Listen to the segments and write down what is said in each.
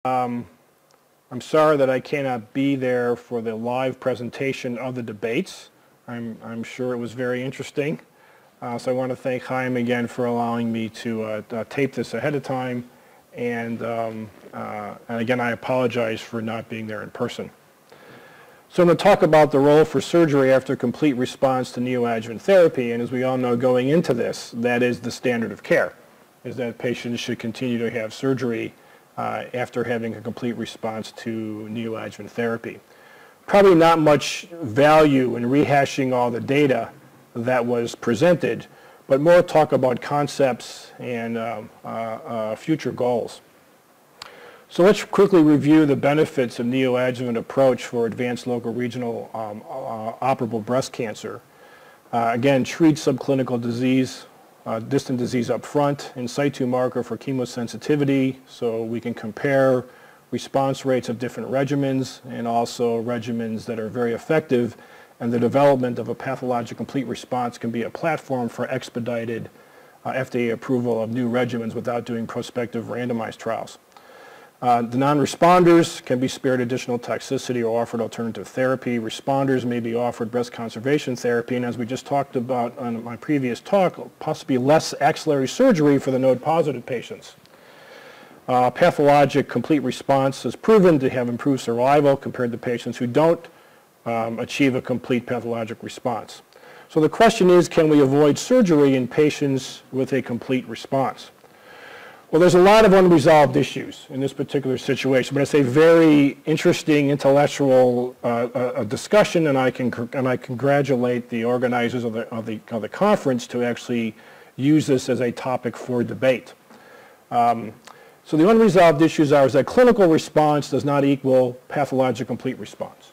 I'm sorry that I cannot be there for the live presentation of the debates. I'm sure it was very interesting. So I want to thank Chaim again for allowing me to tape this ahead of time. And again, I apologize for not being there in person. So I'm going to talk about the role for surgery after complete response to neoadjuvant therapy. And as we all know, going into this, that is the standard of care, is that patients should continue to have surgery after having a complete response to neoadjuvant therapy. Probably not much value in rehashing all the data that was presented, but more talk about concepts and future goals. So let's quickly review the benefits of neoadjuvant approach for advanced local regional operable breast cancer. Again, treat subclinical disease, distant disease up front, in situ marker for chemosensitivity, so we can compare response rates of different regimens and also regimens that are very effective, and the development of a pathologic complete response can be a platform for expedited FDA approval of new regimens without doing prospective randomized trials. The non-responders can be spared additional toxicity or offered alternative therapy. Responders may be offered breast conservation therapy, and as we just talked about on my previous talk, possibly less axillary surgery for the node-positive patients. Pathologic complete response is proven to have improved survival compared to patients who don't achieve a complete pathologic response. So the question is, can we avoid surgery in patients with a complete response? Well, there's a lot of unresolved issues in this particular situation, but it's a very interesting intellectual discussion, and I congratulate the organizers of the conference to actually use this as a topic for debate. So the unresolved issues is that clinical response does not equal pathologic complete response.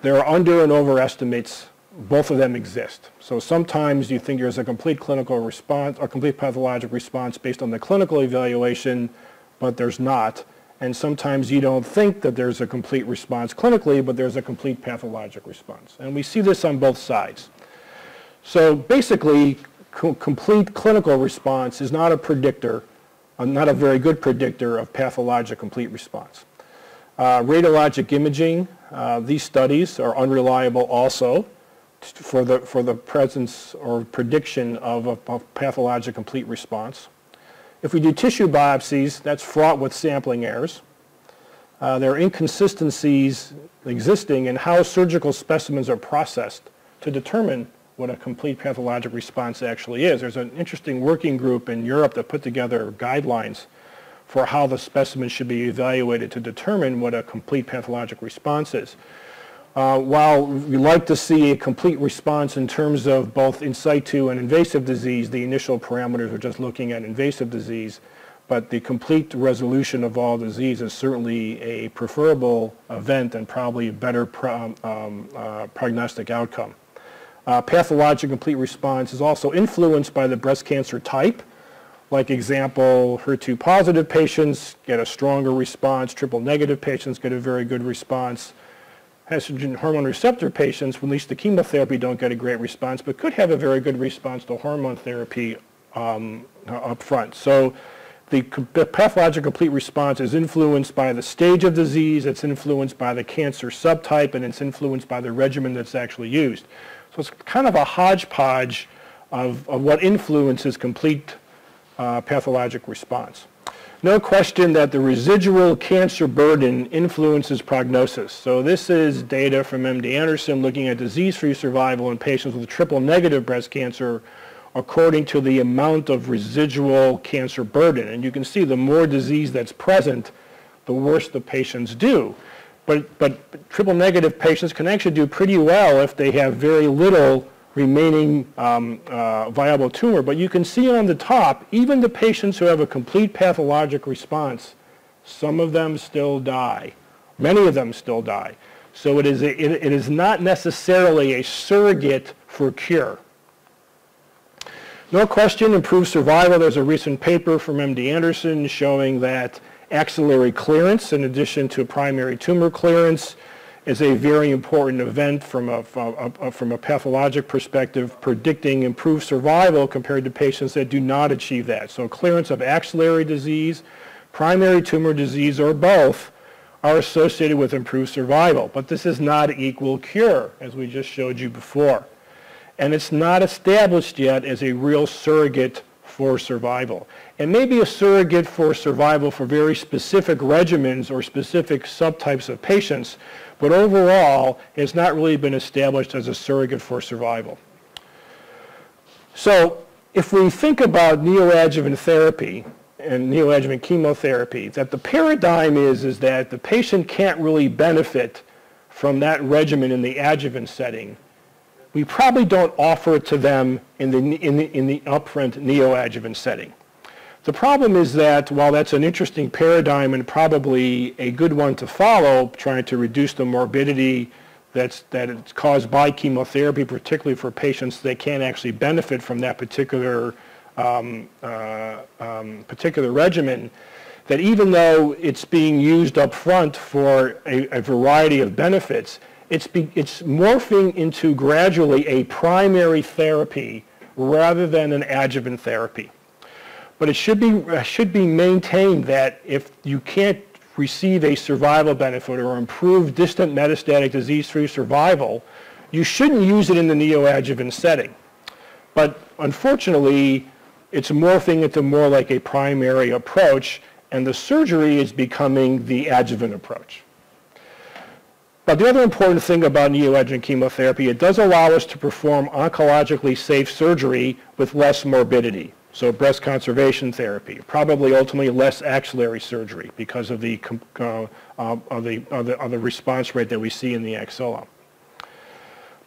There are under and overestimates. Both of them exist. So sometimes you think there's a complete clinical response or complete pathologic response based on the clinical evaluation, but there's not. And sometimes you don't think that there's a complete response clinically, but there's a complete pathologic response. And we see this on both sides. So basically, complete clinical response is not a predictor, not a very good predictor of pathologic complete response. Radiologic imaging, these studies are unreliable also for the presence or prediction of a pathologic complete response. If we do tissue biopsies, that's fraught with sampling errors. There are inconsistencies existing in how surgical specimens are processed to determine what a complete pathologic response actually is. There's an interesting working group in Europe that put together guidelines for how the specimen should be evaluated to determine what a complete pathologic response is. While we like to see a complete response in terms of both in situ and invasive disease, the initial parameters are just looking at invasive disease, but the complete resolution of all disease is certainly a preferable event and probably a better prognostic outcome. Pathologic complete response is also influenced by the breast cancer type. Like example, HER2 positive patients get a stronger response, triple negative patients get a very good response. Estrogen hormone receptor patients, at least the chemotherapy, don't get a great response, but could have a very good response to hormone therapy up front. So the pathologic complete response is influenced by the stage of disease, it's influenced by the cancer subtype, and it's influenced by the regimen that's actually used. So it's kind of a hodgepodge of what influences complete pathologic response. No question that the residual cancer burden influences prognosis. So this is data from MD Anderson looking at disease-free survival in patients with triple negative breast cancer according to the amount of residual cancer burden. And you can see the more disease that's present, the worse the patients do. But triple negative patients can actually do pretty well if they have very little remaining viable tumor. But you can see on the top, even the patients who have a complete pathologic response, some of them still die. Many of them still die. So it is not necessarily a surrogate for cure. No question, improved survival. There's a recent paper from MD Anderson showing that axillary clearance, in addition to primary tumor clearance, is a very important event from a pathologic perspective, predicting improved survival compared to patients that do not achieve that. So clearance of axillary disease, primary tumor disease or both, are associated with improved survival. But this is not equal cure, as we just showed you before. And it's not established yet as a real surrogate for survival. It may be a surrogate for survival for very specific regimens or specific subtypes of patients, but overall, it's not really been established as a surrogate for survival. So if we think about neoadjuvant therapy and neoadjuvant chemotherapy, that the paradigm is that the patient can't really benefit from that regimen in the adjuvant setting. We probably don't offer it to them in the upfront neoadjuvant setting. The problem is that while that's an interesting paradigm and probably a good one to follow, trying to reduce the morbidity that it's caused by chemotherapy, particularly for patients that can't actually benefit from that particular regimen, that even though it's being used up front for a variety of benefits, it's morphing into gradually a primary therapy rather than an adjuvant therapy. But it should be maintained that if you can't receive a survival benefit or improve distant metastatic disease-free survival, you shouldn't use it in the neoadjuvant setting. But unfortunately, it's morphing into more like a primary approach, and the surgery is becoming the adjuvant approach. But the other important thing about neoadjuvant chemotherapy, it does allow us to perform oncologically safe surgery with less morbidity. So breast conservation therapy, probably ultimately less axillary surgery because of the response rate that we see in the axilla.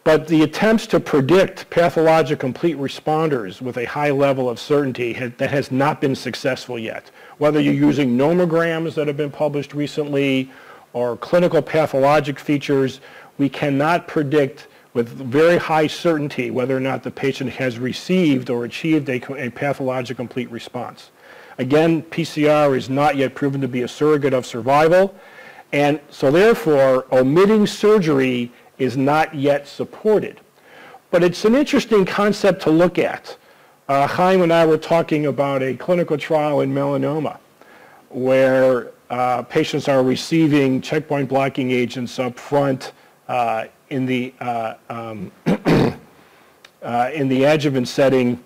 But the attempts to predict pathologic complete responders with a high level of certainty that has not been successful yet. Whether you're using nomograms that have been published recently or clinical pathologic features, we cannot predict with very high certainty whether or not the patient has received or achieved a pathologic complete response. Again, PCR is not yet proven to be a surrogate of survival, and so therefore omitting surgery is not yet supported. But it's an interesting concept to look at. Chaim and I were talking about a clinical trial in melanoma where patients are receiving checkpoint blocking agents up front in the adjuvant setting,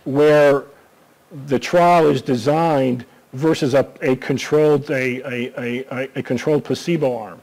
where the trial is designed versus a controlled placebo arm.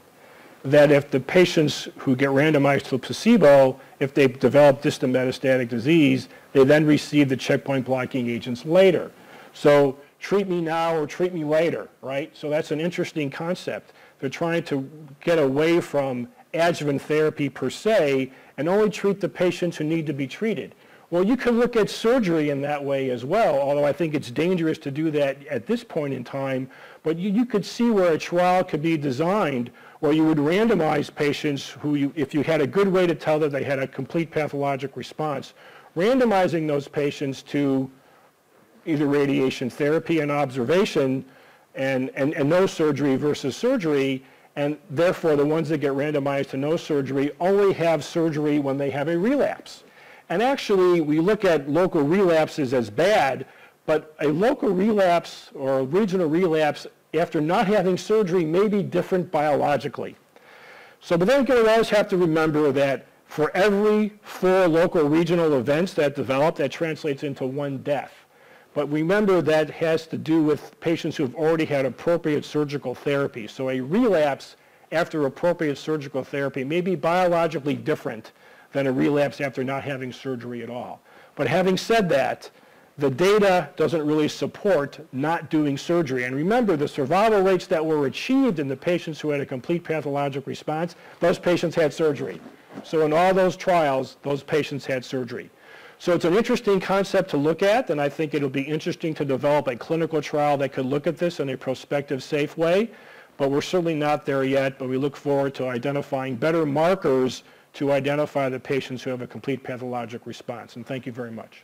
That if the patients who get randomized to a placebo, if they've developed distant metastatic disease, they then receive the checkpoint blocking agents later. So treat me now or treat me later, right? So that's an interesting concept. They're trying to get away from adjuvant therapy per se and only treat the patients who need to be treated. Well, you can look at surgery in that way as well, although I think it's dangerous to do that at this point in time. But you could see where a trial could be designed where you would randomize patients who, if you had a good way to tell that they had a complete pathologic response, randomizing those patients to either radiation therapy and observation and no surgery versus surgery, and therefore the ones that get randomized to no surgery only have surgery when they have a relapse. And actually, we look at local relapses as bad, but a local relapse or a regional relapse after not having surgery may be different biologically. So, but then you always have to remember that for every 4 local regional events that develop, that translates into 1 death. But remember that has to do with patients who have already had appropriate surgical therapy. So a relapse after appropriate surgical therapy may be biologically different than a relapse after not having surgery at all. But having said that, the data doesn't really support not doing surgery. And remember, the survival rates that were achieved in the patients who had a complete pathologic response, those patients had surgery. So in all those trials, those patients had surgery. So it's an interesting concept to look at, and I think it'll be interesting to develop a clinical trial that could look at this in a prospective, safe way. But we're certainly not there yet, but we look forward to identifying better markers to identify the patients who have a complete pathologic response. And thank you very much.